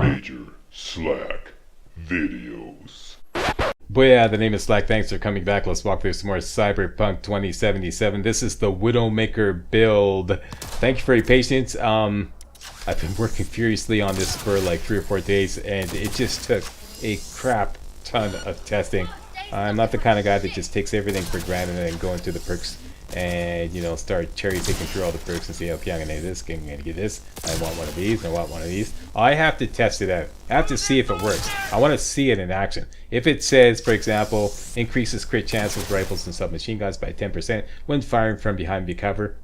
Major Slack Videos. But yeah, the name is Slack. Thanks for coming back. Let's walk through some more Cyberpunk 2077. This is the Widowmaker build. Thank you for your patience. I've been working furiously on this for like 3 or 4 days, and it just took a crap ton of testing. I'm not the kind of guy that just takes everything for granted and going through the perks and, you know, start cherry picking through all the perks and say, okay, I'm gonna get this, I'm gonna get this, I want one of these, I want one of these. I have to test it out. I have to see if it works. I want to see it in action. If it says, for example, increases crit chance with rifles and submachine guns by 10% when firing from behind cover,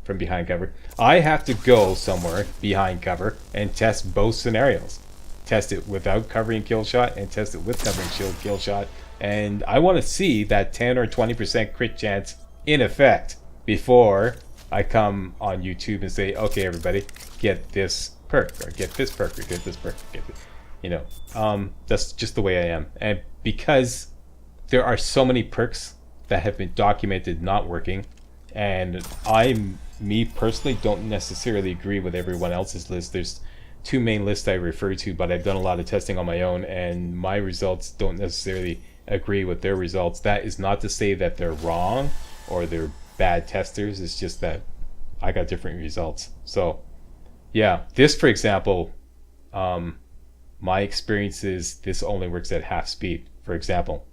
I have to go somewhere behind cover and test both scenarios. Test it without covering kill shot and test it with covering shield kill shot. And I want to see that 10 or 20% crit chance in effect before I come on YouTube and say, okay, everybody, get this perk, or get this perk, or get this perk, get this. You know, that's just the way I am. And because there are so many perks that have been documented not working, and me personally don't necessarily agree with everyone else's list. There's 2 main lists I refer to, but I've done a lot of testing on my own, and my results don't necessarily agree with their results. That is not to say that they're wrong or they're bad testers. It's just that I got different results. So yeah, this, for example, my experience is this only works at half speed. For example,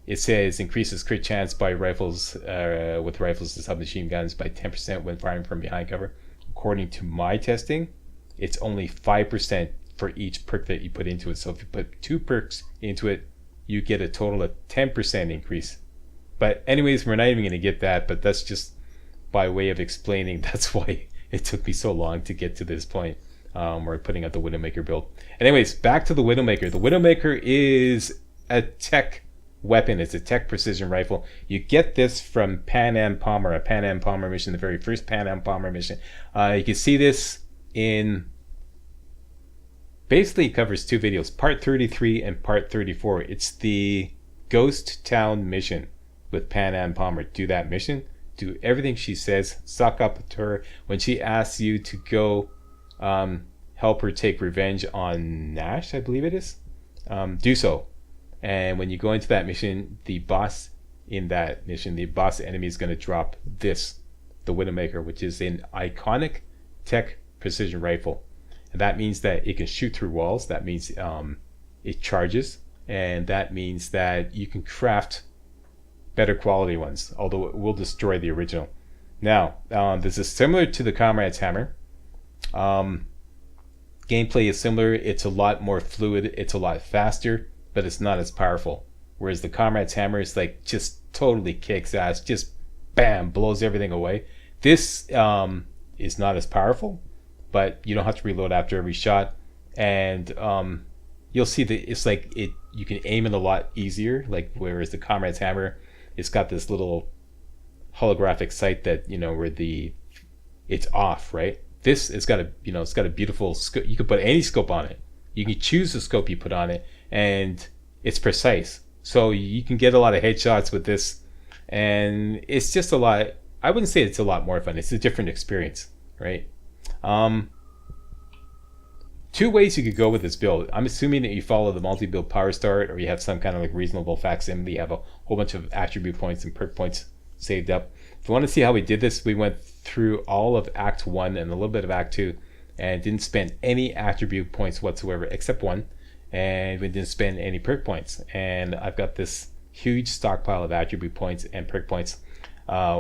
it says increases crit chance by rifles with rifles and submachine guns by 10% when firing from behind cover. According to my testing, it's only 5% for each perk that you put into it. So if you put 2 perks into it, you get a total of 10% increase. But anyways, we're not even going to get that, but that's just by way of explaining. That's why it took me so long to get to this point. We're putting out the Widowmaker build. Anyways, back to the Widowmaker. The Widowmaker is a tech weapon. It's a tech precision rifle. You get this from Pan Am Palmer, a Pan Am Palmer mission, the very first Pan Am Palmer mission. You can see this in... Basically, it covers 2 videos, part 33 and part 34. It's the Ghost Town mission with Pan Am Palmer. Do that mission. Do everything she says. Suck up to her. When she asks you to go help her take revenge on Nash, I believe it is, do so. And when you go into that mission, the boss in that mission, the boss enemy is going to drop this, the Widowmaker, which is an iconic tech precision rifle. And that means that it can shoot through walls. That means it charges. And that means that you can craft better quality ones, although it will destroy the original. Now, this is similar to the Comrade's Hammer. Gameplay is similar. It's a lot more fluid. It's a lot faster, but it's not as powerful. Whereas the Comrade's Hammer is like just totally kicks ass, just bam, blows everything away. This is not as powerful, but you don't have to reload after every shot. And you'll see that it's like you can aim it a lot easier. Like whereas the Comrade's Hammer, it's got this little holographic sight that, you know, where it's off, right? This, it's got a beautiful scope. You can put any scope on it. You can choose the scope you put on it, and it's precise. So you can get a lot of headshots with this, and it's just a lot. I wouldn't say it's a lot more fun. It's a different experience, right? 2 ways you could go with this build. I'm assuming that you follow the multi-build power start, or you have some kind of like reasonable facsimile. You have a whole bunch of attribute points and perk points saved up. If you want to see how we did this, we went through all of Act 1 and a little bit of Act 2 and didn't spend any attribute points whatsoever except 1, and we didn't spend any perk points. And I've got this huge stockpile of attribute points and perk points,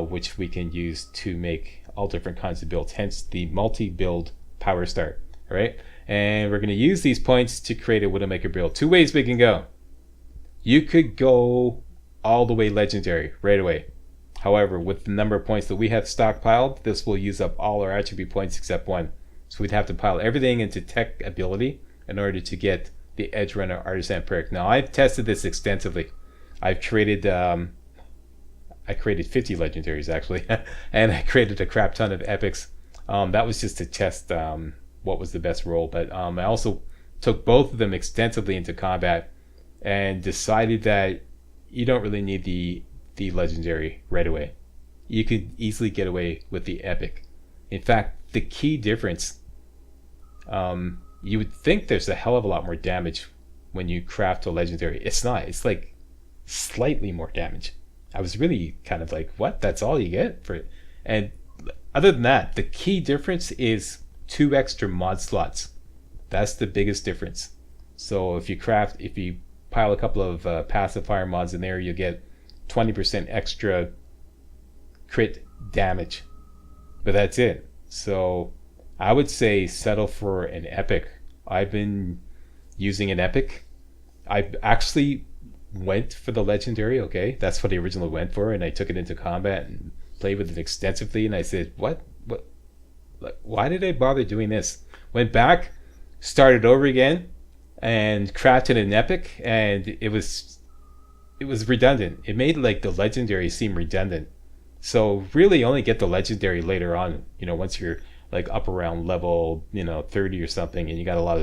which we can use to make all different kinds of builds, hence the multi-build power start. All right, and we're going to use these points to create a Widowmaker build. 2 ways we can go. You could go all the way legendary right away. However, with the number of points that we have stockpiled, this will use up all our attribute points except 1. So we'd have to pile everything into tech ability in order to get the Edge Runner Artisan perk. Now, I've tested this extensively. I've created I created 50 legendaries actually, and I created a crap ton of epics. That was just to test what was the best role, but I also took both of them extensively into combat and decided that you don't really need the legendary right away. You could easily get away with the epic. In fact, the key difference you would think there's a hell of a lot more damage when you craft a legendary. It's not. It's like slightly more damage. I was really kind of like, what? That's all you get for it? And other than that, the key difference is 2 extra mod slots. That's the biggest difference. So if you pile a couple of pacifier mods in there, you get 20% extra crit damage. But that's it. So I would say settle for an epic. I've been using an epic. I actually went for the legendary. Okay, that's what I originally went for, and I took it into combat and played with it extensively. And I said, what? Like, why did I bother doing this? Went back, started over again, and crafted an epic, and it was redundant. It made like the legendary seem redundant. So really only get the legendary later on, once you're like up around level, 30 or something, and you got a lot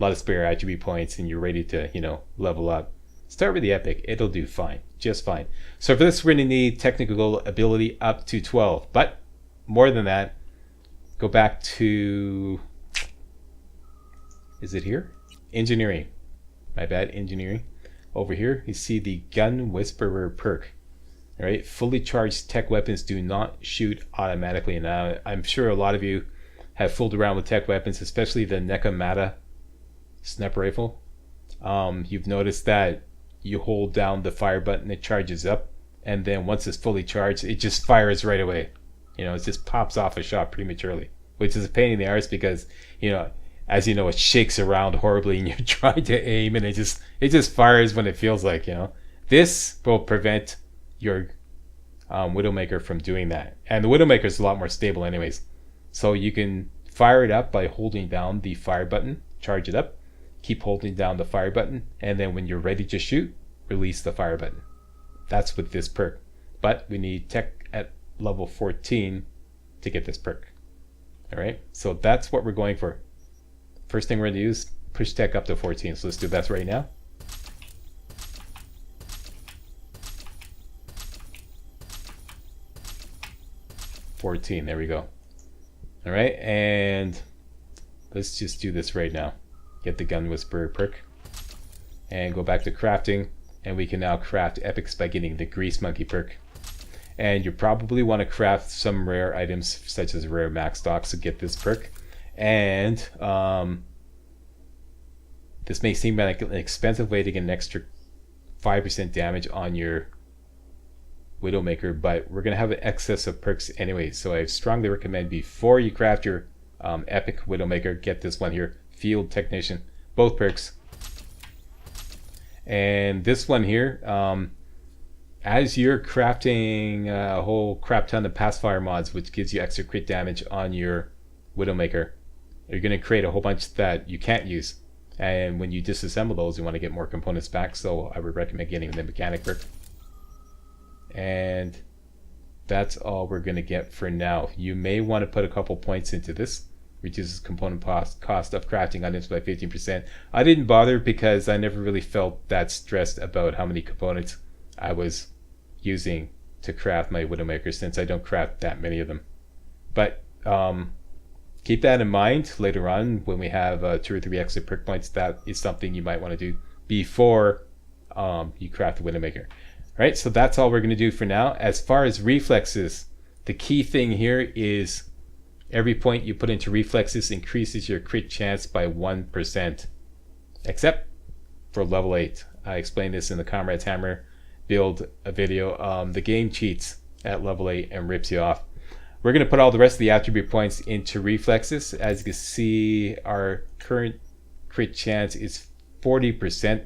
of spare attribute points and you're ready to, level up. Start with the epic. It'll do fine. Just fine. So for this, we're going to need technical ability up to 12. But more than that, go back to, is it here? Engineering. My bad, engineering. Over here, you see the Gun Whisperer perk. All right, fully charged tech weapons do not shoot automatically. Now, I'm sure a lot of you have fooled around with tech weapons, especially the Nekomata sniper rifle. You've noticed that you hold down the fire button, it charges up, and then once it's fully charged, it just fires right away. It just pops off a shot prematurely, which is a pain in the arse because, as you know, it shakes around horribly and you're trying to aim and it just fires when it feels like, This will prevent your Widowmaker from doing that. And the Widowmaker is a lot more stable anyways. So you can fire it up by holding down the fire button, charge it up, keep holding down the fire button, and then when you're ready to shoot, release the fire button. That's with this perk. But we need tech at level 14 to get this perk. Alright, so that's what we're going for. First thing we're going to do is push tech up to 14. So let's do that right now. There we go. All right, and let's just do this right now. Get the Gun Whisperer perk and go back to crafting, and we can now craft epics by getting the Grease Monkey perk. And you probably want to craft some rare items such as rare max stocks to get this perk. And this may seem like an expensive way to get an extra 5% damage on your Widowmaker, but we're going to have an excess of perks anyway, so I strongly recommend before you craft your epic Widowmaker, get this one here, Field Technician, both perks. And this one here, as you're crafting a whole crap ton of pacifier mods, which gives you extra crit damage on your Widowmaker, you're going to create a whole bunch that you can't use, and when you disassemble those, you want to get more components back, so I would recommend getting the mechanic perk. And that's all we're going to get for now. You may want to put a couple points into this. Reduces component cost of crafting items by 15%. I didn't bother because I never really felt that stressed about how many components I was using to craft my Widowmaker, since I don't craft that many of them. But keep that in mind later on when we have 2 or 3 extra perk points. That is something you might want to do before you craft the Widowmaker. Right, so that's all we're going to do for now. As far as reflexes, the key thing here is every point you put into reflexes increases your crit chance by 1%. Except for level 8. I explained this in the Comrade's Hammer build video. The game cheats at level 8 and rips you off. We're going to put all the rest of the attribute points into reflexes. As you can see, our current crit chance is 40%.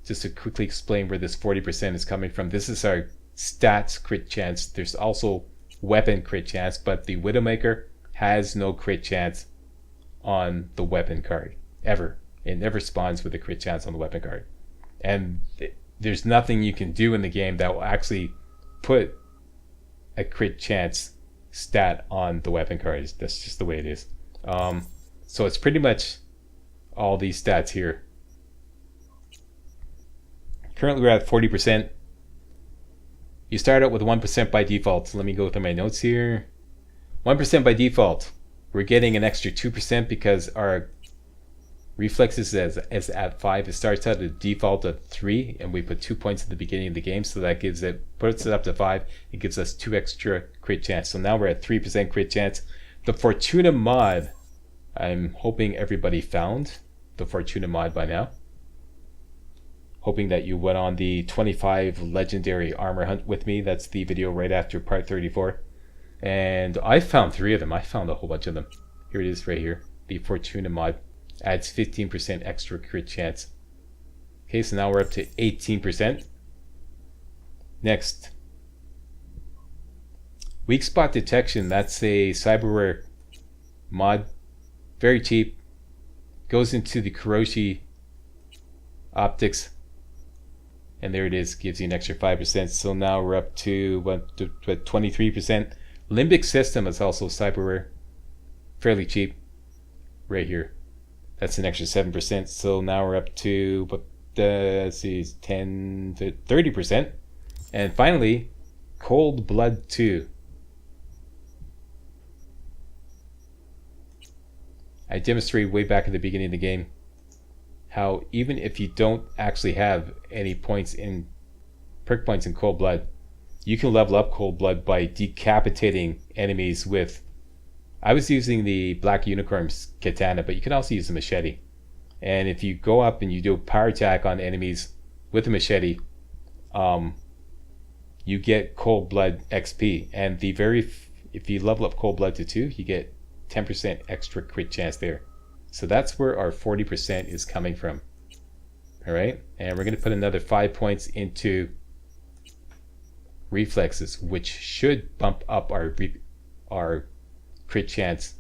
Just to quickly explain where this 40% is coming from. This is our stats crit chance. There's also weapon crit chance, but the Widowmaker has no crit chance on the weapon card. Ever. It never spawns with a crit chance on the weapon card. And there's nothing you can do in the game that will actually put a crit chance stat on the weapon card. That's just the way it is. So it's pretty much all these stats here. Currently we're at 40%. You start out with 1% by default. So let me go through my notes here. 1% by default. We're getting an extra 2% because our Reflexes is at 5. It starts out at a default of 3, and we put 2 points at the beginning of the game, so that puts it up to 5. It gives us 2 extra crit chance. So now we're at 3% crit chance. The Fortuna mod, I'm hoping everybody found the Fortuna mod by now. Hoping that you went on the 25 legendary armor hunt with me. That's the video right after part 34. And I found 3 of them. I found a whole bunch of them. Here it is right here. The Fortuna mod adds 15% extra crit chance. Okay, so now we're up to 18%. Next. Weak spot detection. That's a cyberware mod. Very cheap. Goes into the Kuroshi optics. And there it is. Gives you an extra 5%. So now we're up to 23%. Limbic system is also cyberware. Fairly cheap. Right here. That's an extra 7%. So now we're up to, let's see, 10 to 30%. And finally, Cold Blood 2. I demonstrated way back at the beginning of the game how even if you don't actually have any points in perk points in Cold Blood, you can level up Cold Blood by decapitating enemies with, I was using the Black Unicorn's katana, but you can also use the machete. And if you go up and you do a power attack on enemies with a machete, you get Cold Blood XP. And if you level up Cold Blood to 2, you get 10% extra crit chance there. So that's where our 40% is coming from. Alright, and we're going to put another 5 points into reflexes, which should bump up our crit chance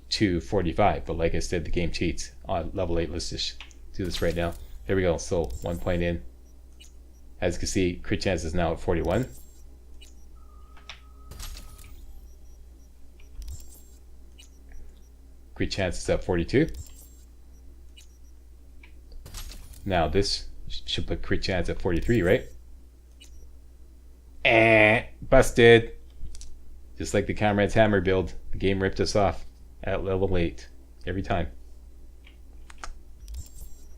to 45. But like I said, the game cheats on level 8. Let's just do this right now. There we go. So 1 point in. As you can see, crit chance is now at 41. Crit chance is at 42. Now this should put crit chance at 43, right? Busted. Just like the Comrade's Hammer build, the game ripped us off at level 8 every time.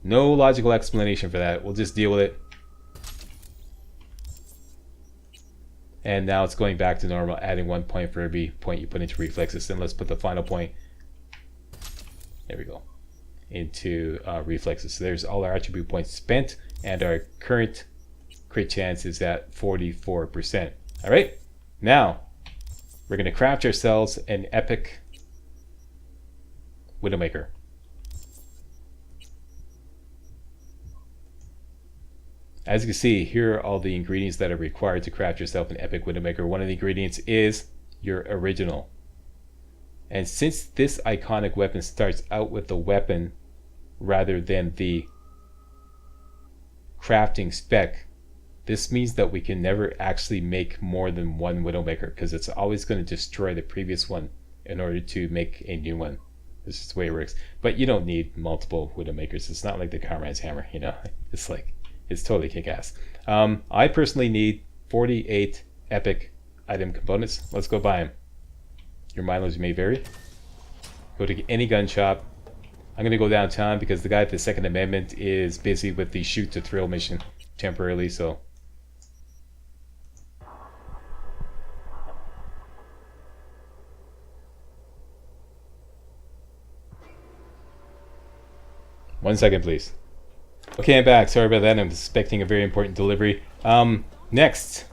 No logical explanation for that. We'll just deal with it. And now it's going back to normal, adding 1 point for every point you put into reflexes. And let's put the final point, there we go, into reflexes. So there's all our attribute points spent, and our current crit chance is at 44%. All right, now we're going to craft ourselves an epic Widowmaker. As you can see, here are all the ingredients that are required to craft yourself an epic Widowmaker. One of the ingredients is your original. And since this iconic weapon starts out with the weapon rather than the crafting spec, this means that we can never actually make more than one Widowmaker, because it's always going to destroy the previous one in order to make a new one. This is the way it works. But you don't need multiple Widowmakers. It's not like the Comrade's Hammer, you know. It's totally kick-ass. I personally need 48 epic item components. Let's go buy them. Your mileage may vary. Go to any gun shop. I'm going to go downtown because the guy at the Second Amendment is busy with the shoot to thrill mission temporarily, so. One second, please. Okay, I'm back. Sorry about that. I'm expecting a very important delivery. Next,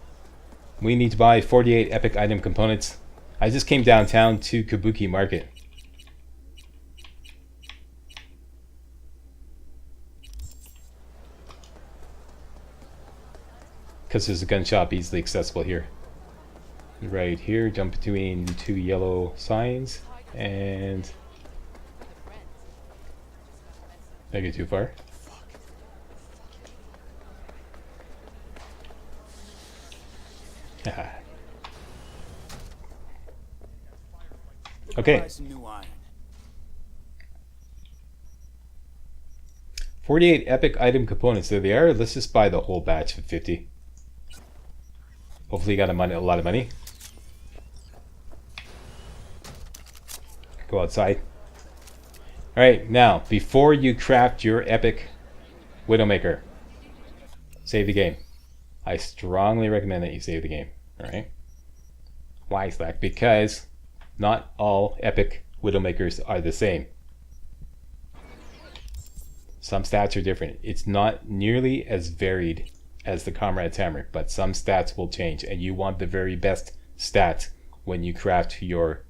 we need to buy 48 epic item components. I just came downtown to Kabuki Market. Because there's a gun shop easily accessible here. Right here, jump between 2 yellow signs, and did I get too far? Okay. 48 epic item components. There they are. Let's just buy the whole batch of 50. Hopefully you got a lot of money. Go outside. Alright, now, before you craft your epic Widowmaker, save the game. I strongly recommend that you save the game. Alright? Why, Slack? Because not all epic Widowmakers are the same. Some stats are different. It's not nearly as varied as the Comrade's Hammer, but some stats will change, and you want the very best stats when you craft your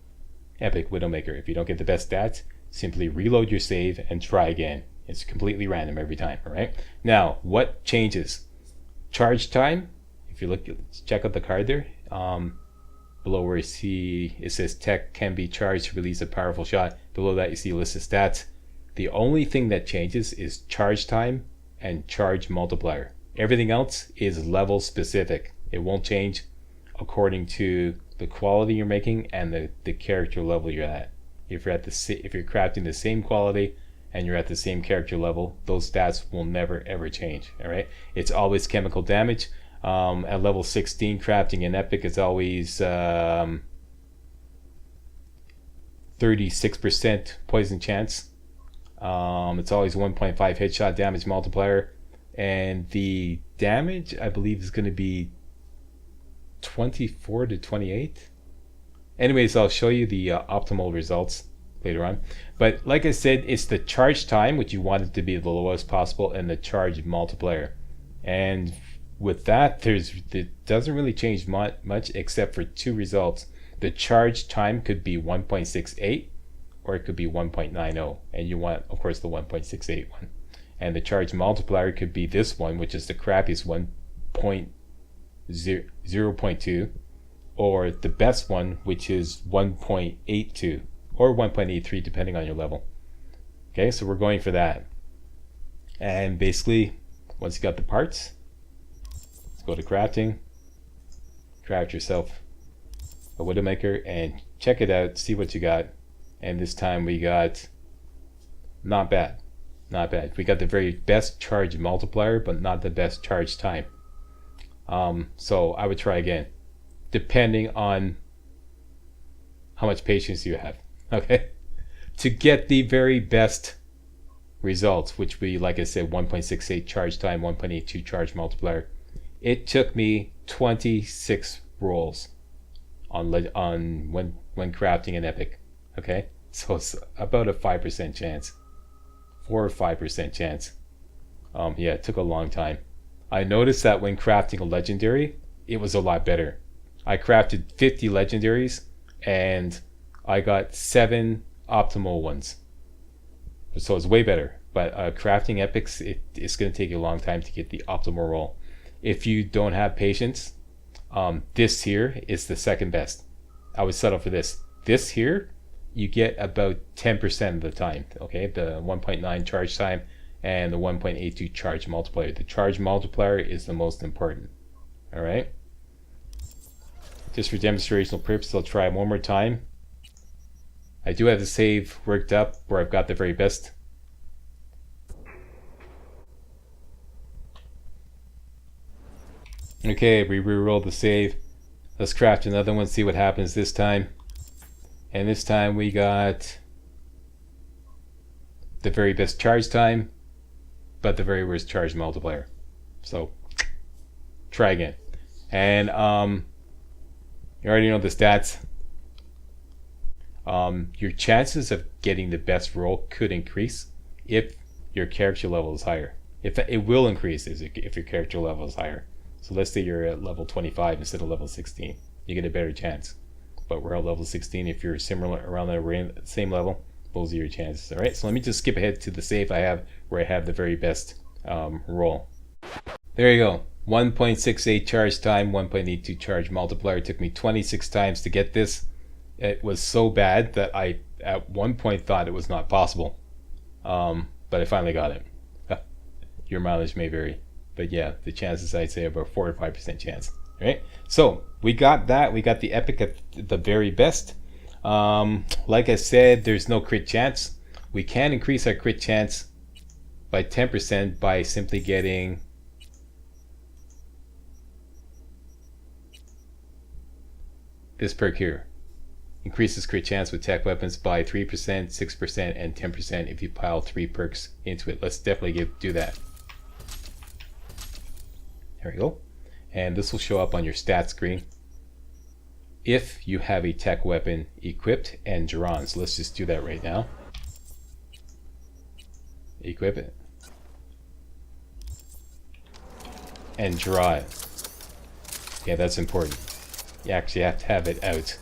epic Widowmaker. If you don't get the best stats, simply reload your save and try again. It's completely random every time. All right. Now, what changes? Charge time. If you look, check out the card there. Below where you see it says tech can be charged to release a powerful shot. Below that you see a list of stats. The only thing that changes is charge time and charge multiplier. Everything else is level specific. It won't change according to the quality you're making and the character level you're at. If you're crafting the same quality and you're at the same character level, those stats will never ever change. All right, it's always chemical damage. At level 16, crafting an epic is always 36% poison chance. It's always 1.5 headshot damage multiplier, and the damage I believe is going to be 24 to 28. Anyways, I'll show you the optimal results later on. But like I said, it's the charge time, which you want it to be the lowest possible, and the charge multiplier. And with that, it doesn't really change much except for two results. The charge time could be 1.68 or it could be 1.90, and you want, of course, the 1.68 one. And the charge multiplier could be this one, which is the crappiest one, 0.2, or the best one, which is 1.82 or 1.83 depending on your level. Okay, so we're going for that. And basically, once you got the parts, let's go to crafting, craft yourself a Widowmaker and check it out, see what you got. And this time we got not bad. We got the very best charge multiplier, but not the best charge time. So I would try again, depending on how much patience you have. Okay, to get the very best results, which we, like I said, 1.68 charge time, 1.82 charge multiplier. It took me 26 rolls on when crafting an epic. Okay, so it's about a 5% chance, 4 or 5% chance. Yeah, it took a long time. I noticed that when crafting a legendary, it was a lot better. I crafted 50 legendaries and I got 7 optimal ones. So it's way better. But crafting epics, it's going to take you a long time to get the optimal roll. If you don't have patience, this here is the second best. I would settle for this. This here, you get about 10% of the time. Okay, the 1.9 charge time and the 1.82 charge multiplier. The charge multiplier is the most important. All right. Just for demonstrational purposes, I'll try one more time. I do have the save worked up where I've got the very best. Okay, we re-rolled the save. Let's craft another one, see what happens this time. And this time we got the very best charge time, but the very worst charge multiplier. So try again. And you already know the stats. Your chances of getting the best roll could increase if your character level is higher. If it will increase if your character level is higher. So let's say you're at level 25 instead of level 16. You get a better chance. But we're at level 16. If you're similar around the same level, those are your chances. All right. So let me just skip ahead to the save I have where I have the very best roll. There you go. 1.68 charge time, 1.82 charge multiplier. It took me 26 times to get this. It was so bad that I at one point thought it was not possible. But I finally got it. Your mileage may vary. But yeah, the chances I'd say about 4 or 5% chance. All right. So we got that. We got the epic at the very best. Like I said, there's no crit chance. We can increase our crit chance by 10% by simply getting this perk here. Increases crit chance with tech weapons by 3%, 6%, and 10% if you pile 3 perks into it. Let's definitely do that. There we go. And this will show up on your stat screen if you have a tech weapon equipped and drawn. So let's just do that right now. Equip it. And draw it. Yeah, that's important. You actually have to have it out.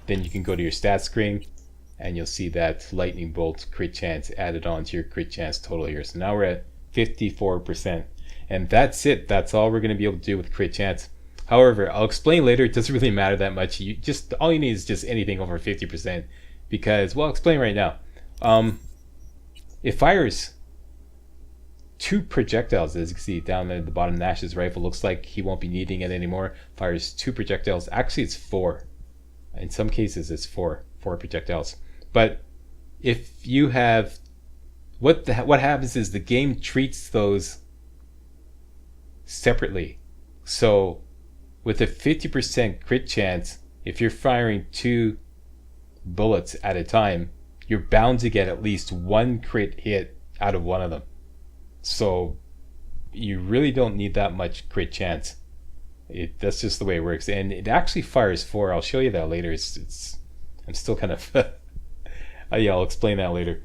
Then you can go to your stat screen and you'll see that lightning bolt crit chance added on to your crit chance total here. So now we're at 54%. And that's it. That's all we're going to be able to do with crit chance. However, I'll explain later. It doesn't really matter that much. All you need is just anything over 50%. Because, well, I'll explain right now. It fires 2 projectiles, as you can see down at the bottom. Nash's rifle looks like he won't be needing it anymore. Fires 2 projectiles. Actually, it's 4. In some cases, it's 4 projectiles. But if you have, what happens is the game treats those separately. So with a 50% crit chance, if you're firing 2 bullets at a time, you're bound to get at least 1 crit hit out of one of them. So you really don't need that much crit chance. That's just the way it works. And it actually fires 4. I'll show you that later. I'm still kind of yeah, I'll explain that later.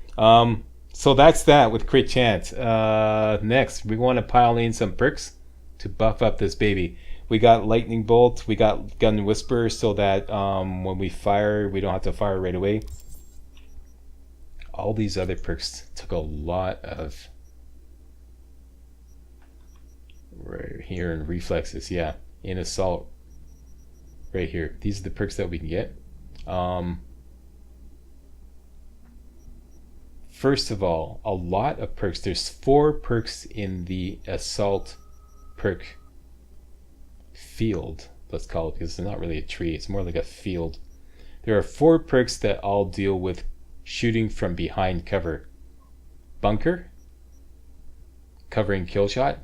So that's that with crit chance. Next, we want to pile in some perks to buff up this baby. We got lightning bolt, we got gun whisper, so that when we fire, we don't have to fire right away. All these other perks took a lot of right here in reflexes, yeah, in assault right here. These are the perks that we can get. First of all, a lot of perks. There's 4 perks in the assault perk field, let's call it, because it's not really a tree, it's more like a field. There are 4 perks that all deal with shooting from behind cover. Bunker, covering kill shot,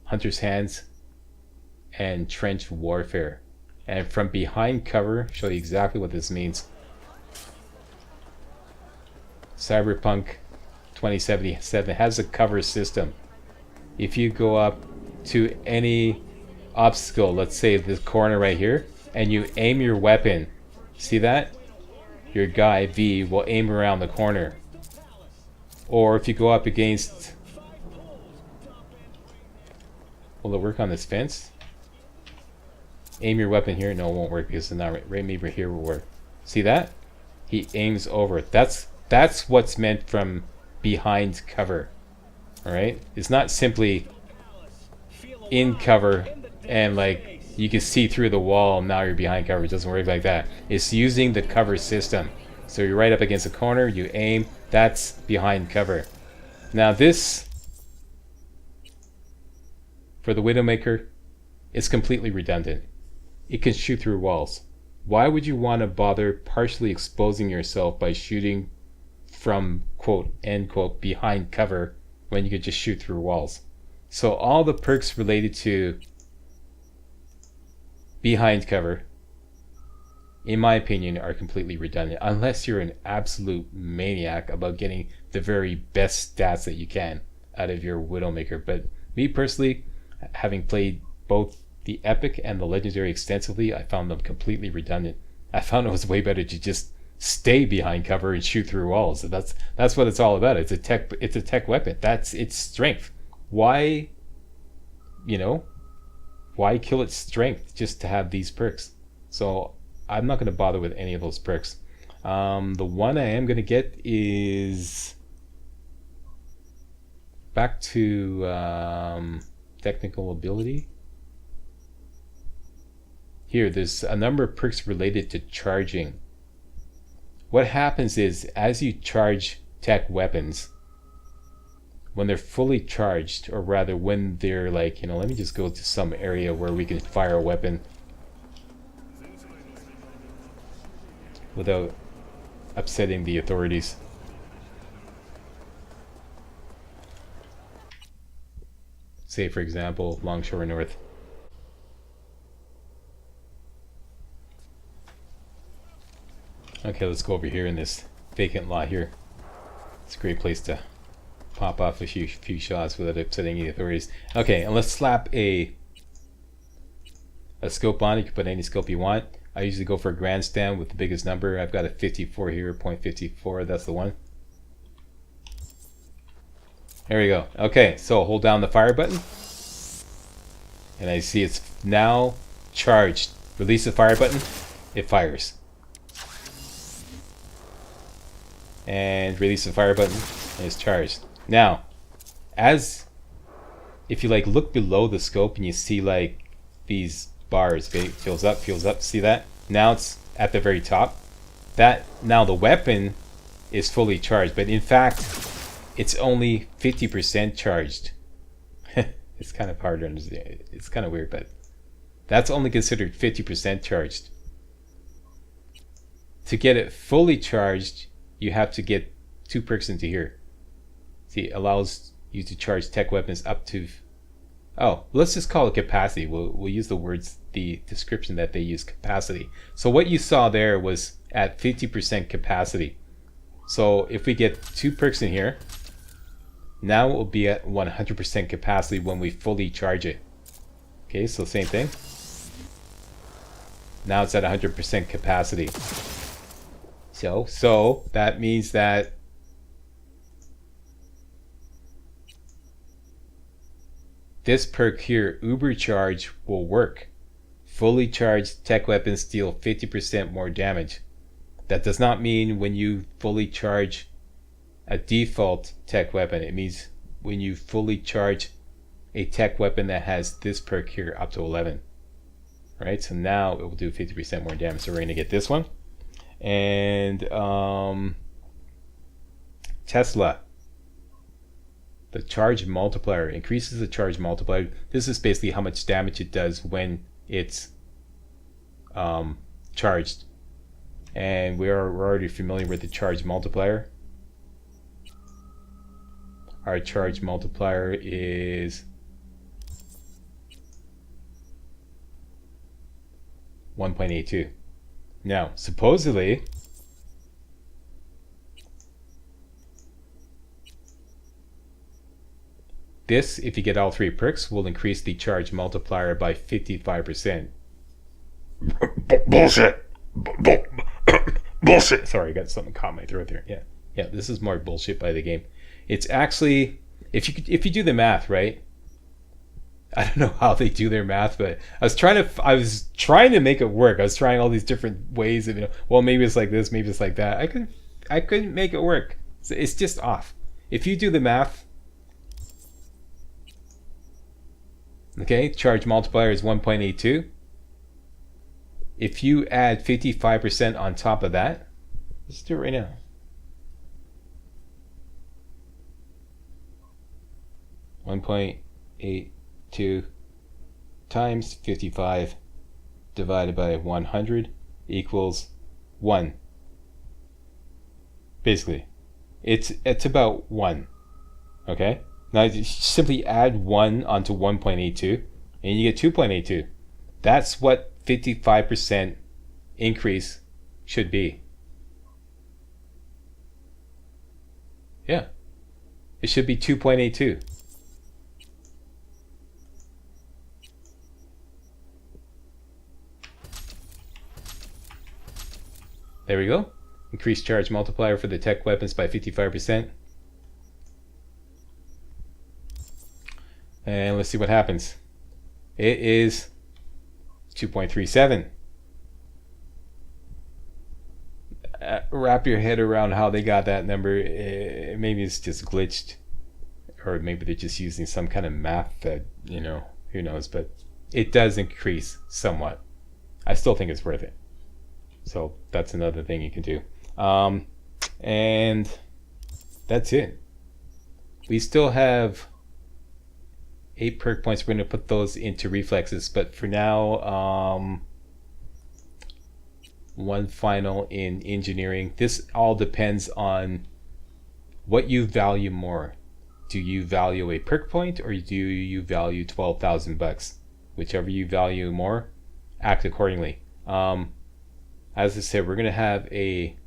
hunter's hands, and trench warfare. And from behind cover, show you exactly what this means. Cyberpunk 2077 has a cover system. If you go up to any obstacle, let's say this corner right here, and you aim your weapon, see that? Your guy V will aim around the corner. Or if you go up against, will it work on this fence? Aim your weapon here. No, it won't work because it's not right. Maybe here will work. See that? He aims over it. That's what's meant from behind cover. Alright? It's not simply in cover and like you can see through the wall, now you're behind cover. It doesn't work like that. It's using the cover system. So you're right up against a corner, you aim, that's behind cover. Now this, for the Widowmaker, it's completely redundant. It can shoot through walls. Why would you want to bother partially exposing yourself by shooting from quote end quote behind cover when you could just shoot through walls? So all the perks related to behind cover, in my opinion, are completely redundant unless you're an absolute maniac about getting the very best stats that you can out of your Widowmaker. But me personally, having played both the Epic and the Legendary extensively, I found them completely redundant. I found it was way better to just stay behind cover and shoot through walls. So that's what it's all about. It's a tech weapon. That's its strength. Why, why kill its strength just to have these perks? So I'm not going to bother with any of those perks. The one I am going to get is back to technical ability. Here, there's a number of perks related to charging. What happens is, as you charge tech weapons, when they're fully charged, or rather when they're like, let me just go to some area where we can fire a weapon without upsetting the authorities. Say, for example, Longshore North. Okay, let's go over here in this vacant lot here. It's a great place to pop off a few shots without upsetting any authorities. Okay, and let's slap a scope on it. You can put any scope you want. I usually go for a grandstand with the biggest number. I've got a 54 here, 0.54. That's the one. There we go. Okay, so hold down the fire button. And I see it's now charged. Release the fire button. It fires. And release the fire button. And it's charged. Now, if you like look below the scope and you see like these bars, okay, fills up, see that? Now it's at the very top. Now the weapon is fully charged, but in fact, it's only 50% charged. It's kind of hard to understand. It's kind of weird, but that's only considered 50% charged. To get it fully charged, you have to get 2 perks into here. See, it allows you to charge tech weapons up to... Oh, let's just call it capacity. We'll use the words, the description that they use, capacity. So what you saw there was at 50% capacity. So if we get 2 perks in here, now it will be at 100% capacity when we fully charge it. Okay, so same thing. Now it's at 100% capacity. So that means that this perk here, Uber Charge, will work. Fully charged tech weapons deal 50% more damage. That does not mean when you fully charge a default tech weapon. It means when you fully charge a tech weapon that has this perk here up to 11. Right, so now it will do 50% more damage. So we're going to get this one. And Tesla. The charge multiplier increases the charge multiplier. This is basically how much damage it does when it's charged. And we're already familiar with the charge multiplier. Our charge multiplier is 1.82. Now, supposedly, this, if you get all 3 perks, will increase the charge multiplier by 55%. Bullshit. Bullshit. Sorry, I got something caught in my throat there. Yeah, this is more bullshit by the game. It's actually, if you do the math, right? I don't know how they do their math, but I was trying to make it work. I was trying all these different ways of, well, maybe it's like this, maybe it's like that. I couldn't make it work. It's just off. If you do the math, okay, charge multiplier is 1.82. If you add 55% on top of that, let's do it right now. 1.82 times 55 divided by 100 equals 1. Basically, it's about 1. Okay? Now you simply add 1 onto 1.82 and you get 2.82. That's what 55% increase should be. Yeah. It should be 2.82. There we go. Increased charge multiplier for the tech weapons by 55%. And let's see what happens. It is 2.37. Wrap your head around how they got that number. Maybe it's just glitched, or maybe they're just using some kind of math that, who knows, but it does increase somewhat. I still think it's worth it. So that's another thing you can do. And that's it. We still have 8 perk points. We're going to put those into reflexes, but for now, one final in engineering. This all depends on what you value more. Do you value a perk point, or do you value 12,000 bucks? Whichever you value more, act accordingly. as I said, we're going to have a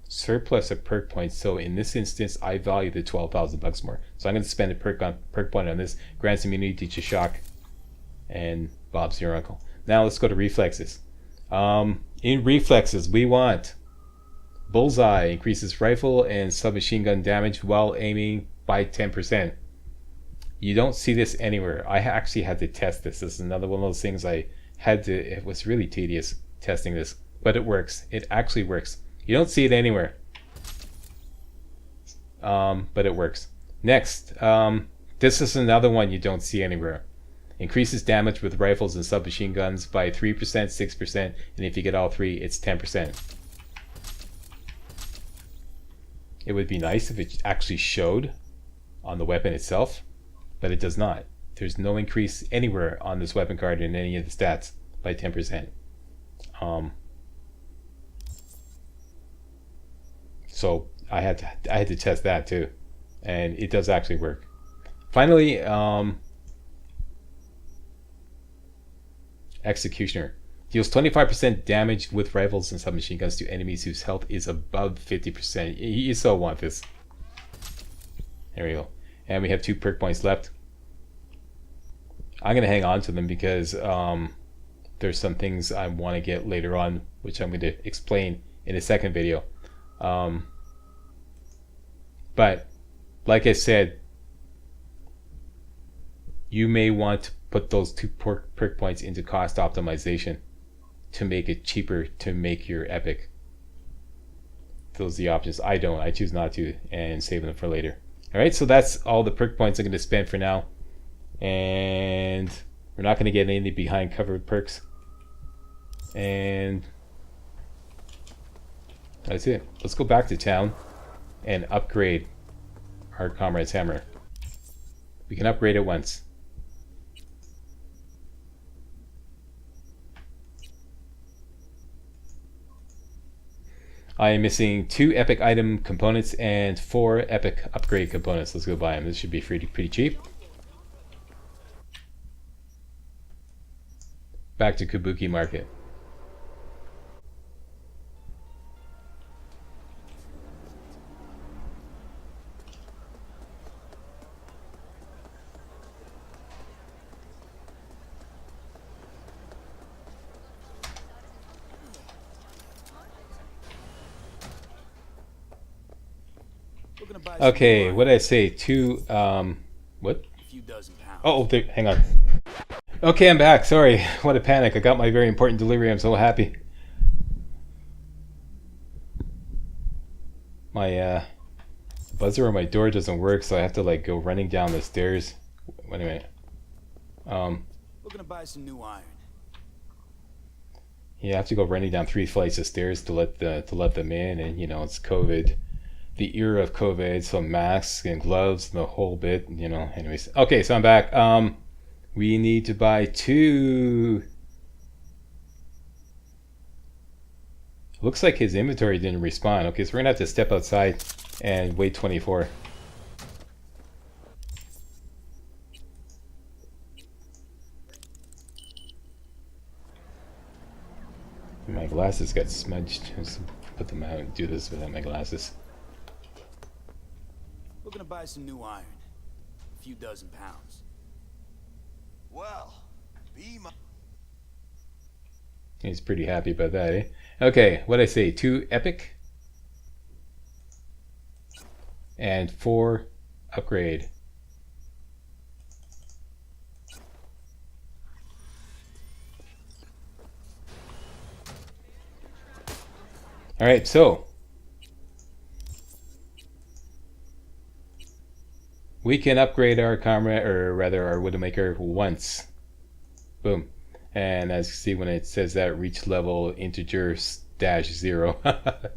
surplus of perk points. So in this instance, I value the 12,000 bucks more. So I'm going to spend a perk point on this. Grants immunity to shock and Bob's your uncle. Now let's go to reflexes. In reflexes, we want bullseye, increases rifle and submachine gun damage while aiming by 10%. You don't see this anywhere. I actually had to test this. This is another one of those things I had to, it was really tedious testing this, but it works. It actually works. You don't see it anywhere, but it works. Next, this is another one you don't see anywhere. Increases damage with rifles and submachine guns by 3%, 6%, and if you get all three, it's 10%. It would be nice if it actually showed on the weapon itself, but it does not. There's no increase anywhere on this weapon card in any of the stats by 10%. So I had to test that too, and it does actually work. Finally, Executioner deals 25% damage with rifles and submachine guns to enemies whose health is above 50%. You so want this. There we go. And we have 2 perk points left. I'm going to hang on to them because there's some things I want to get later on, which I'm going to explain in a second video. But like I said, you may want to put those 2 perk points into cost optimization to make it cheaper to make your epic. Those are the options. I don't. I choose not to and save them for later. Alright, so that's all the perk points I'm going to spend for now. And we're not going to get any behind cover perks. And that's it. Let's go back to town and upgrade our comrade's hammer. We can upgrade it once. I am missing 2 epic item components and 4 epic upgrade components. Let's go buy them. This should be pretty cheap. Back to Kabuki Market. Okay, what did I say? 2, what? A few dozen pounds. Oh, hang on. Okay, I'm back. Sorry, what a panic. I got my very important delivery. I'm so happy. My buzzer on my door doesn't work, so I have to like go running down the stairs. Wait a minute. We're gonna buy some new iron. Yeah, I have to go running down 3 flights of stairs to let them in, and you know it's COVID. The era of COVID, so masks and gloves and the whole bit, you know. Anyways, okay, so I'm back. We need to buy 2. Looks like his inventory didn't respawn. Okay, so we're gonna have to step outside and wait 24. My glasses got smudged. Let's put them out and do this without my glasses. We're gonna buy some new iron. A few dozen pounds. Well, be my... He's pretty happy about that, eh? Okay, what'd I say? 2 epic and 4 upgrade. Alright, so we can upgrade our comrade, or rather our Widowmaker, once. Boom. And as you see when it says that, reach level integer -0.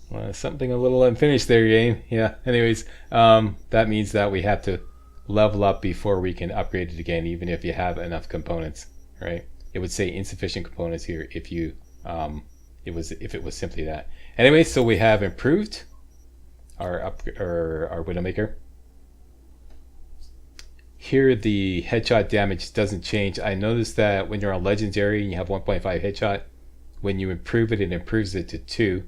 Well, something a little unfinished there, game. Yeah, anyways, that means that we have to level up before we can upgrade it again, even if you have enough components, right? It would say insufficient components here if you, if it was simply that. Anyway, so we have improved our Widowmaker. here the headshot damage doesn't change. I noticed that when you're on legendary and you have 1.5 headshot, when you improve it, it improves it to 2,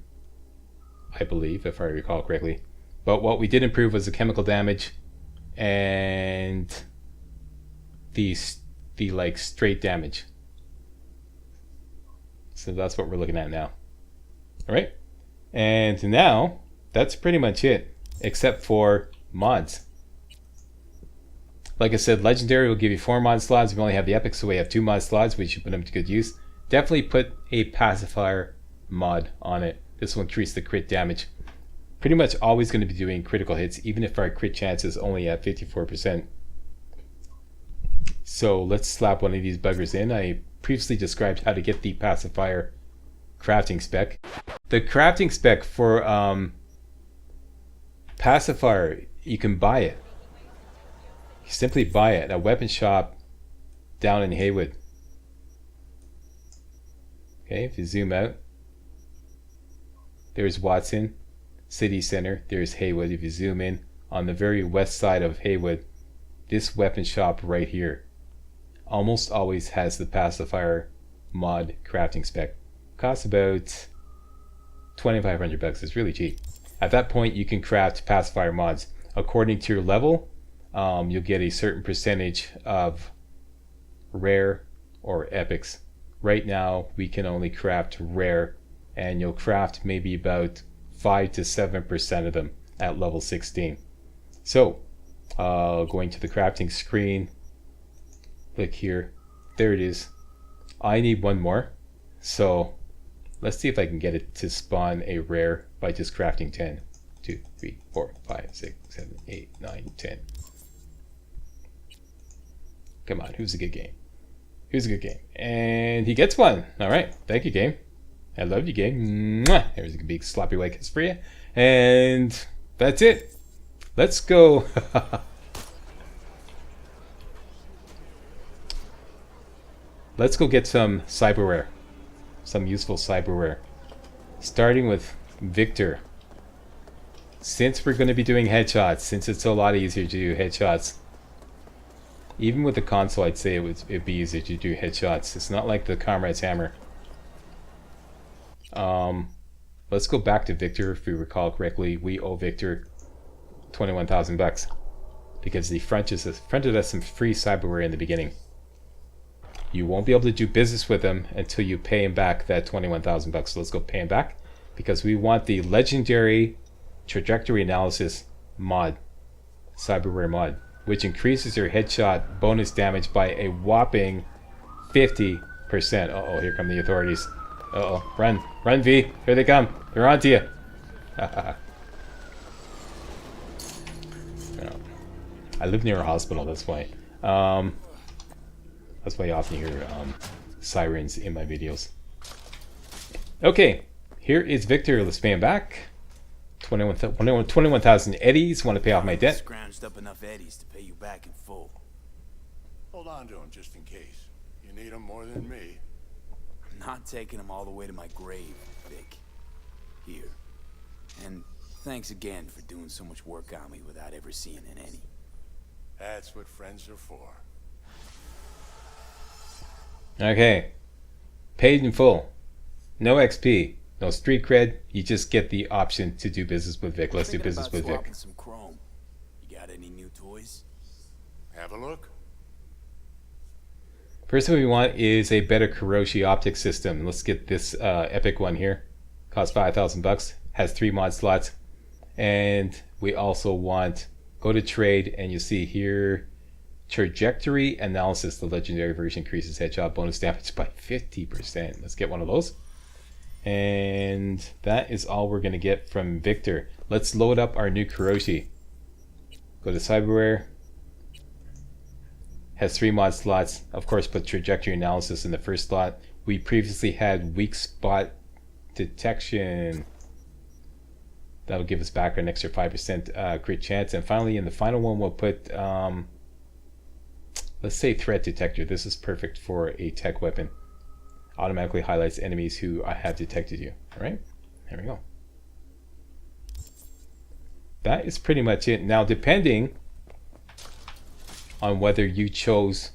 I believe, if I recall correctly. But what we did improve was the chemical damage and the like straight damage. So that's what we're looking at now. All right, and now that's pretty much it, except for mods. Like I said, legendary will give you 4 mod slots. We only have the epic, so we have 2 mod slots. We should put them to good use. Definitely put a pacifier mod on it. This will increase the crit damage. Pretty much always going to be doing critical hits, even if our crit chance is only at 54%. So let's slap one of these buggers in. I previously described how to get the pacifier crafting spec. The crafting spec for pacifier, you can buy it. You simply buy it at a weapon shop down in Haywood. Okay, if you zoom out, there's Watson City Center, there's Haywood. If you zoom in, on the very west side of Haywood, this weapon shop right here almost always has the pacifier mod crafting spec. Costs about 2,500 bucks. It's really cheap. At that point, you can craft pacifier mods according to your level. You'll get a certain percentage of rare or epics. Right now, we can only craft rare, and you'll craft maybe about 5 to 7% of them at level 16. So, going to the crafting screen, click here. There it is. I need one more. So, let's see if I can get it to spawn a rare by just crafting 10. 2, 3, 4, 5, 6, 7, 8, 9, 10. Come on, who's a good game? Who's a good game? And he gets one. All right, thank you, game. I love you, game. Mwah! There's a big sloppy white kiss for you. And that's it. Let's go. Let's go get some cyberware. Some useful cyberware. Starting with Victor. Since we're going to be doing headshots, since it's a lot easier to do headshots, even with the console, I'd say it'd be easier to do headshots. It's not like the Comrade's Hammer. Let's go back to Victor. If we recall correctly, we owe Victor 21,000 bucks because he fronted us some free cyberware in the beginning. You won't be able to do business with him until you pay him back that 21,000 bucks. So let's go pay him back because we want the legendary trajectory analysis mod, cyberware mod, which increases your headshot bonus damage by a whopping 50%. Uh-oh, here come the authorities. Uh-oh, run. Run, V. Here they come. They're on to you. No. I live near a hospital, that's why. That's why you often hear sirens in my videos. Okay, here is Victor. Let's pay him back. 21,000 eddies. Want to pay off my debt. Scrounged up enough eddies to pay you back in full. Hold on to them just in case. You need them more than me. I'm not taking them all the way to my grave, Vic. Here. And thanks again for doing so much work on me without ever seeing an any. That's what friends are for. Okay. Paid in full. No XP. No street cred. You just get the option to do business with Vic. Let's do business with Vic. Some chrome. You got any new toys? Have a look. First thing we want is a better Kuroshi optic system. Let's get this epic one here. Costs 5,000 bucks. Has 3 mod slots. And we also want, go to trade and you see here, trajectory analysis. The legendary version increases headshot bonus damage by 50%. Let's get one of those. And that is all we're going to get from Victor. Let's load up our new Kuroshi. Go to cyberware. Has 3 mod slots. Of course, put trajectory analysis in the first slot. We previously had weak spot detection. That'll give us back an extra 5% crit chance. And finally, in the final one, we'll put, let's say threat detector. This is perfect for a tech weapon. Automatically highlights enemies who have detected you. All right, there we go. That is pretty much it. Now, depending on whether you chose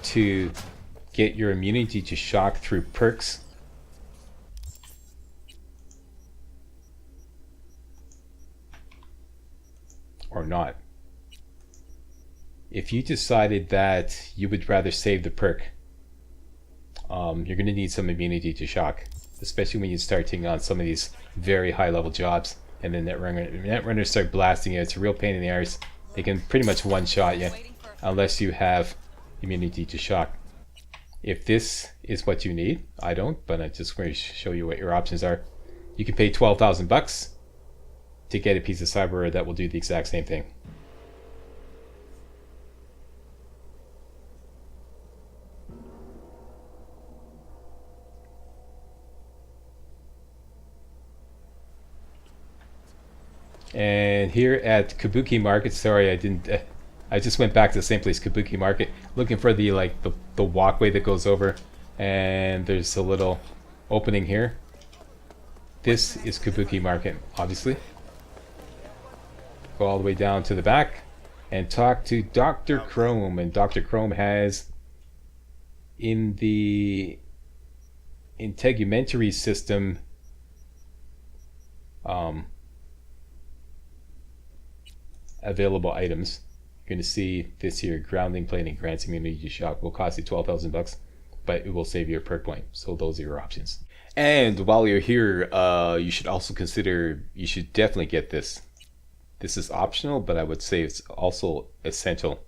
to get your immunity to shock through perks or not. If you decided that you would rather save the perk, you're going to need some immunity to shock, especially when you start taking on some of these very high level jobs, and then netrunners start blasting you. It's a real pain in the arse. They can pretty much one-shot you unless you have immunity to shock. If this is what you need, I don't, but I'm just going to show you what your options are. You can pay 12,000 bucks to get a piece of cyberware that will do the exact same thing. And here at Kabuki Market, sorry I didn't, I just went back to the same place, Kabuki Market, looking for the the walkway that goes over, and there's a little opening here. This is Kabuki Market, obviously. Go all the way down to the back and talk to Dr. Chrome, and Dr. Chrome has in the integumentary system available items. You're going to see this here, grounding plating grants immunity to shock, will cost you 12,000 bucks, but it will save you a perk point. So those are your options. And while you're here, you should also consider, you should definitely get this. This is optional, but I would say it's also essential.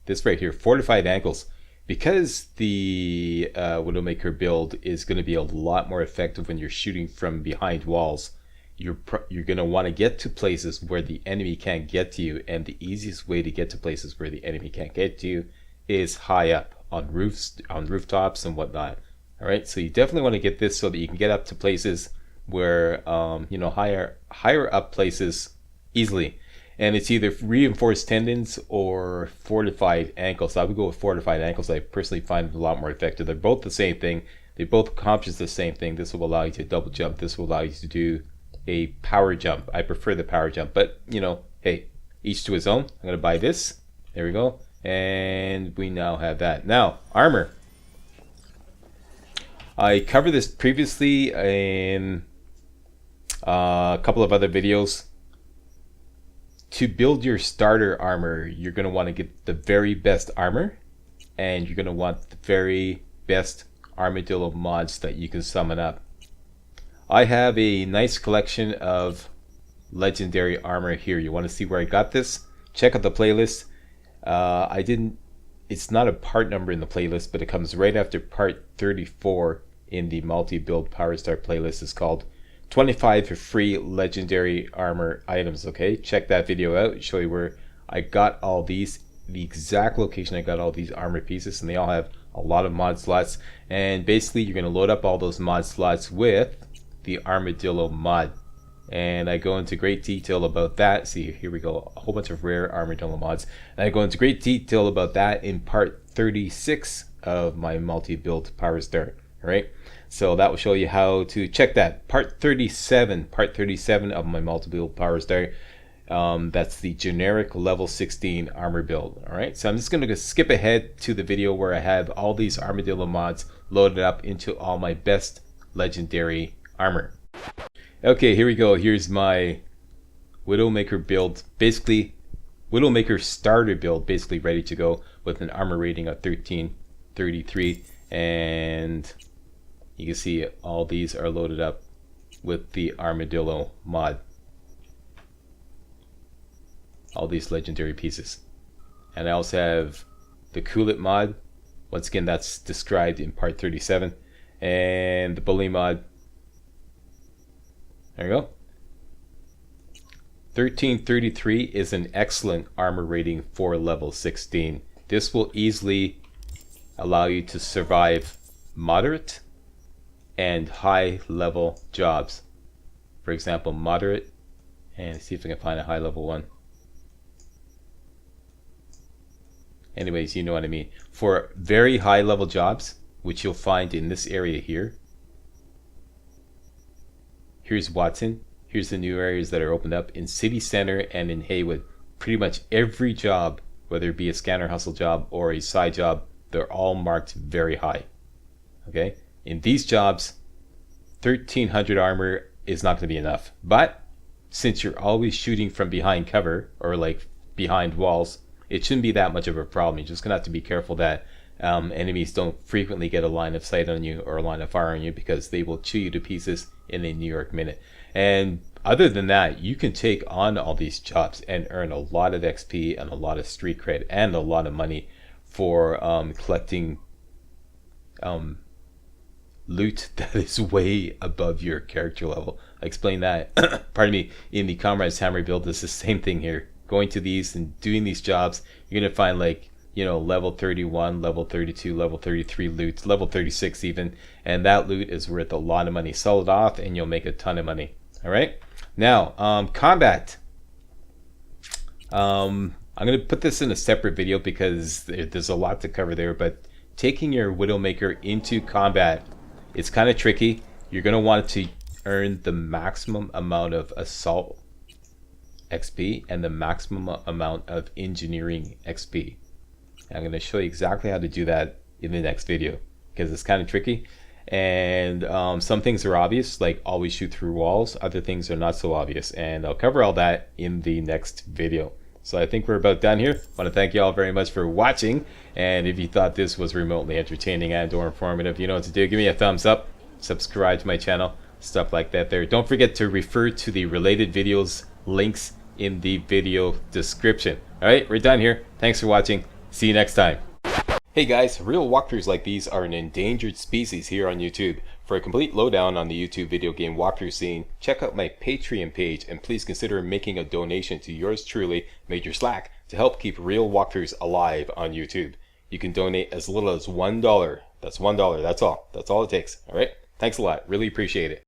This right here, fortified ankles. Because the Widowmaker build is going to be a lot more effective when you're shooting from behind walls, you're going to want to get to places where the enemy can't get to you, and the easiest way to get to places where the enemy can't get to you is high up on roofs, on rooftops and whatnot. All right, so you definitely want to get this so that you can get up to places where you know, higher up places easily. And it's either reinforced tendons or fortified ankles. I would go with fortified ankles. I personally find it a lot more effective. They're both the same thing. They both accomplish the same thing. This will allow you to double jump. This will allow you to do a power jump. I prefer the power jump, but you know, hey, each to his own. I'm going to buy this. There we go. And we now have that. Now, armor. I covered this previously in a couple of other videos. To build your starter armor, you're going to want to get the very best armor, and you're going to want the very best armadillo mods that you can summon up. I have a nice collection of legendary armor here. You want to see where I got this? Check out the playlist. It's not a part number in the playlist, but it comes right after part 34 in the multi-build Power Star playlist. It's called 25 free legendary armor items. Okay, check that video out. Show you where I got all these, the exact location I got all these armor pieces, and they all have a lot of mod slots. And basically, you're going to load up all those mod slots with the armadillo mod, and I go into great detail about that. See, here we go, a whole bunch of rare armadillo mods, and I go into great detail about that in part 36 of my multi-build Power Star. All right, so that will show you how to check that. Part 37 of my multi-build Power Star. That's the generic level 16 armor build. All right, so I'm just going to skip ahead to the video where I have all these armadillo mods loaded up into all my best legendary armor. Okay, here we go. Here's my Widowmaker build, basically Widowmaker starter build, basically ready to go with an armor rating of 1333, and you can see all these are loaded up with the armadillo mod, all these legendary pieces. And I also have the Cool It mod. Once again, that's described in part 37, and the Bully mod. There you go. 1333 is an excellent armor rating for level 16. This will easily allow you to survive moderate and high level jobs. For example, moderate, and see if I can find a high level one. Anyways, you know what I mean. For very high level jobs, which you'll find in this area here. Here's Watson. Here's the new areas that are opened up in City Center and in Haywood. Pretty much every job whether it be a scanner hustle job or a side job, they're all marked very high. Okay, in these jobs, 1300 armor is not going to be enough. But since you're always shooting from behind cover or like behind walls, it shouldn't be that much of a problem. You're just going to have to be careful that enemies don't frequently get a line of sight on you or a line of fire on you, because they will chew you to pieces in a New York minute. And other than that, you can take on all these jobs and earn a lot of XP and a lot of street cred and a lot of money for collecting loot that is way above your character level. I explained that pardon me, in the Comrade's Hammer build. It's the same thing here. Going to these and doing these jobs, you're gonna find, like, you know, level 31, level 32, level 33 loot, level 36 even, and that loot is worth a lot of money. Sell it off and you'll make a ton of money. All right, now combat. I'm gonna put this in a separate video because there's a lot to cover there, but taking your Widowmaker into combat, it's kind of tricky. You're going to want to earn the maximum amount of assault XP and the maximum amount of engineering XP. I'm going to show you exactly how to do that in the next video, because it's kind of tricky. And some things are obvious, like always shoot through walls. Other things are not so obvious, and I'll cover all that in the next video. So I think we're about done here. I want to thank you all very much for watching, and if you thought this was remotely entertaining and or informative, you know what to do. Give me a thumbs up, subscribe to my channel, stuff like that there. Don't forget to refer to the related videos links in the video description. Alright, we're done here. Thanks for watching. See you next time. Hey guys, real walkthroughs like these are an endangered species here on YouTube. For a complete lowdown on the YouTube video game walkthrough scene, check out my Patreon page, and please consider making a donation to yours truly, Major Slack, to help keep real walkthroughs alive on YouTube. You can donate as little as $1. That's $1, that's all. That's all it takes. Alright? Thanks a lot. Really appreciate it.